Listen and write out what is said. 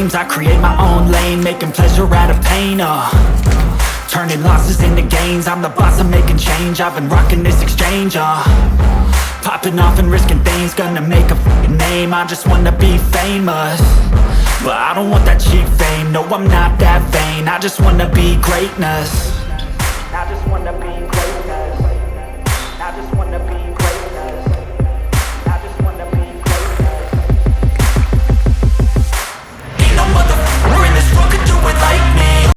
dreams, I create my own lane, making pleasure out of pain, turning losses into gains. I'm the boss, I'm making change. I've been rocking this exchange, popping off and risking things. Gonna make a f***ing name. I just wanna be famous, but I don't want that cheap fame. No, I'm not that vain. I just wanna be greatness. I just wanna be greatness.